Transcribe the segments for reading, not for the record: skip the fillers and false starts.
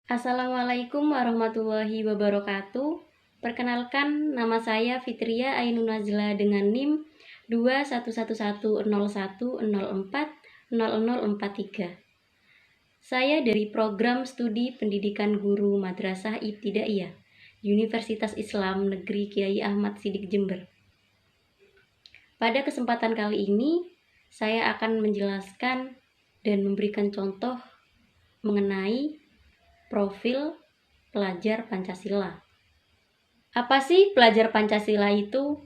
Assalamualaikum warahmatullahi wabarakatuh. Perkenalkan, nama saya Fitria Ainun Nazla dengan NIM 21110104043. Saya dari program studi pendidikan guru Madrasah Ibtidaiyah, Universitas Islam Negeri Kiai Ahmad Siddiq Jember. Pada kesempatan kali ini, saya akan menjelaskan dan memberikan contoh mengenai profil pelajar Pancasila. Apa sih pelajar Pancasila itu?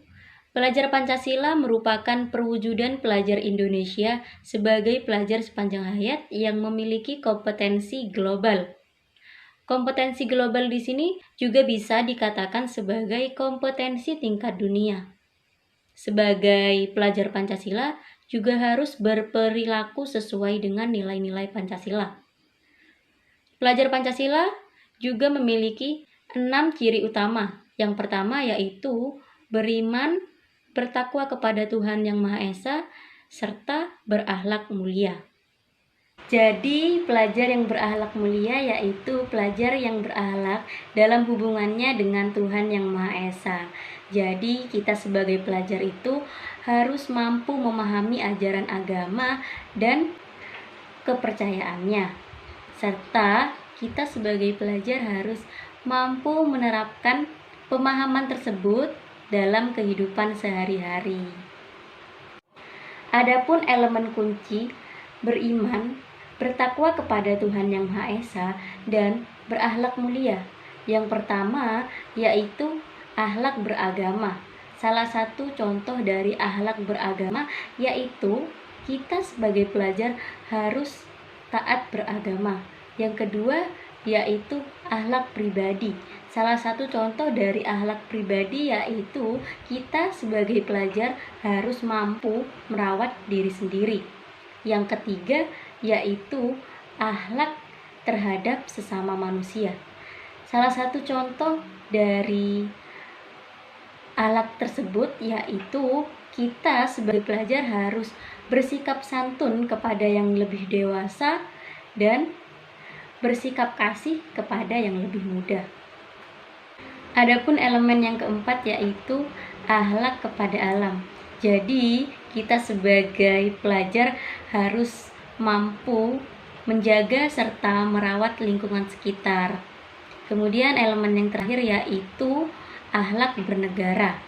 Pelajar Pancasila merupakan perwujudan pelajar Indonesia sebagai pelajar sepanjang hayat yang memiliki kompetensi global. Kompetensi global di sini juga bisa dikatakan sebagai kompetensi tingkat dunia. Sebagai pelajar Pancasila juga harus berperilaku sesuai dengan nilai-nilai Pancasila. Pelajar Pancasila juga memiliki 6 ciri utama. Yang pertama yaitu beriman, bertakwa kepada Tuhan Yang Maha Esa, serta berakhlak mulia. Jadi, pelajar yang berakhlak mulia yaitu pelajar yang berakhlak dalam hubungannya dengan Tuhan Yang Maha Esa. Jadi, kita sebagai pelajar itu harus mampu memahami ajaran agama dan kepercayaannya. Serta kita sebagai pelajar harus mampu menerapkan pemahaman tersebut dalam kehidupan sehari-hari. Adapun elemen kunci beriman, bertakwa kepada Tuhan Yang Maha Esa, dan berakhlak mulia. Yang pertama yaitu akhlak beragama. Salah satu contoh dari akhlak beragama yaitu kita sebagai pelajar harus taat beragama. Yang kedua yaitu akhlak pribadi. Salah satu contoh dari akhlak pribadi yaitu kita sebagai pelajar harus mampu merawat diri sendiri. Yang ketiga yaitu akhlak terhadap sesama manusia. Salah satu contoh dari akhlak tersebut yaitu kita sebagai pelajar harus bersikap santun kepada yang lebih dewasa dan bersikap kasih kepada yang lebih muda. Adapun elemen yang keempat yaitu akhlak kepada alam. Jadi, kita sebagai pelajar harus mampu menjaga serta merawat lingkungan sekitar. Kemudian elemen yang terakhir yaitu akhlak bernegara.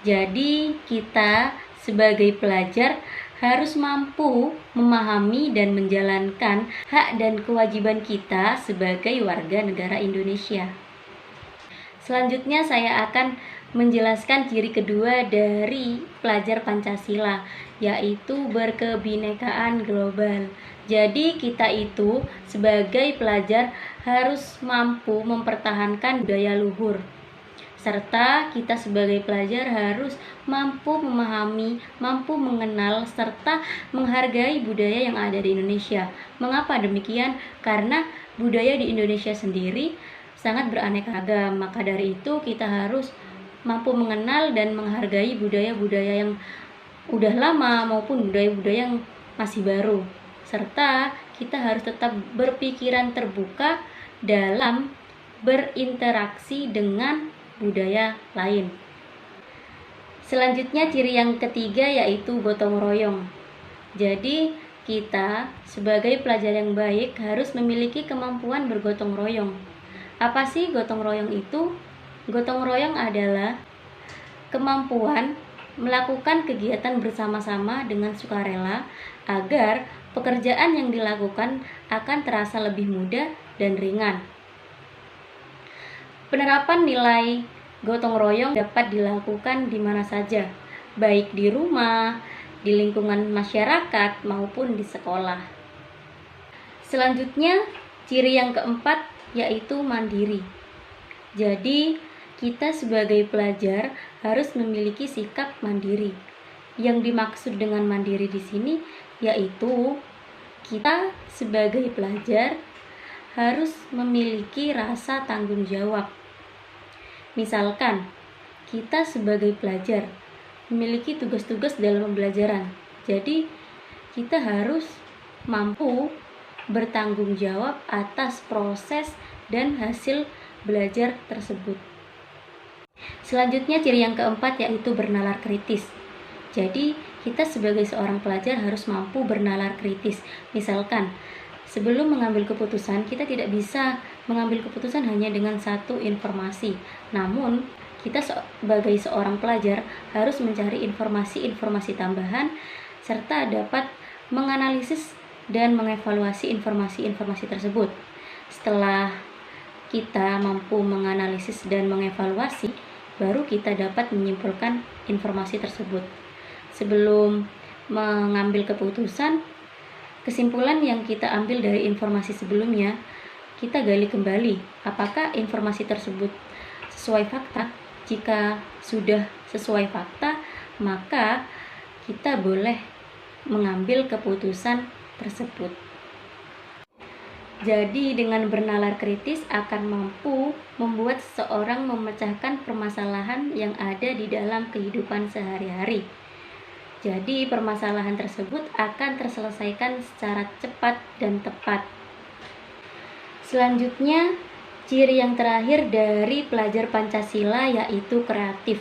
Jadi, kita sebagai pelajar harus mampu memahami dan menjalankan hak dan kewajiban kita sebagai warga negara Indonesia. Selanjutnya saya akan menjelaskan ciri kedua dari pelajar Pancasila, yaitu berkebinekaan global. Jadi kita itu sebagai pelajar harus mampu mempertahankan budaya luhur. Serta kita sebagai pelajar harus mampu memahami, mampu mengenal, serta menghargai budaya yang ada di Indonesia. Mengapa demikian? Karena budaya di Indonesia sendiri sangat beraneka ragam. Maka dari itu kita harus mampu mengenal dan menghargai budaya-budaya yang udah lama maupun budaya-budaya yang masih baru. Serta kita harus tetap berpikiran terbuka dalam berinteraksi dengan budaya lain. Selanjutnya ciri yang ketiga yaitu gotong royong. Jadi kita sebagai pelajar yang baik harus memiliki kemampuan bergotong royong. Apa sih gotong royong itu? Gotong royong adalah kemampuan melakukan kegiatan bersama-sama dengan sukarela agar pekerjaan yang dilakukan akan terasa lebih mudah dan ringan. Penerapan nilai gotong royong dapat dilakukan di mana saja, baik di rumah, di lingkungan masyarakat, maupun di sekolah. Selanjutnya, ciri yang keempat yaitu mandiri. Jadi, kita sebagai pelajar harus memiliki sikap mandiri. Yang dimaksud dengan mandiri di sini yaitu kita sebagai pelajar harus memiliki rasa tanggung jawab. Misalkan, kita sebagai pelajar memiliki tugas-tugas dalam pembelajaran. Jadi, kita harus mampu bertanggung jawab atas proses dan hasil belajar tersebut. Selanjutnya ciri yang keempat yaitu bernalar kritis. Jadi kita sebagai seorang pelajar harus mampu bernalar kritis. Misalkan sebelum mengambil keputusan, kita tidak bisa mengambil keputusan hanya dengan satu informasi. Namun kita sebagai seorang pelajar harus mencari informasi-informasi tambahan serta dapat menganalisis dan mengevaluasi informasi-informasi tersebut. Setelah kita mampu menganalisis dan mengevaluasi, baru kita dapat menyimpulkan informasi tersebut. Sebelum mengambil keputusan, kesimpulan yang kita ambil dari informasi sebelumnya, kita gali kembali apakah informasi tersebut sesuai fakta. Jika sudah sesuai fakta, maka kita boleh mengambil keputusan tersebut. Jadi dengan bernalar kritis akan mampu membuat seseorang memecahkan permasalahan yang ada di dalam kehidupan sehari-hari. Jadi permasalahan tersebut akan terselesaikan secara cepat dan tepat. Selanjutnya, ciri yang terakhir dari pelajar Pancasila yaitu kreatif.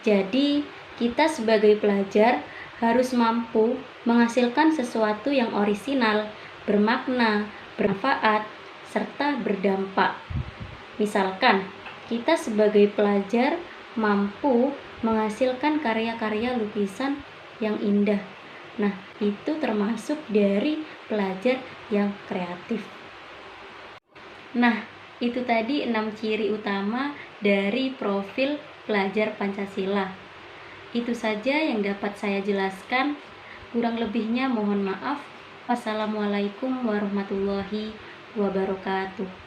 Jadi kita sebagai pelajar harus mampu menghasilkan sesuatu yang orisinal, bermakna, bermanfaat, serta berdampak. Misalkan, kita sebagai pelajar mampu menghasilkan karya-karya lukisan yang indah. Nah, itu termasuk dari pelajar yang kreatif. Nah, itu tadi 6 ciri utama dari profil pelajar Pancasila. Itu saja yang dapat saya jelaskan. Kurang lebihnya mohon maaf. Wassalamualaikum warahmatullahi wabarakatuh.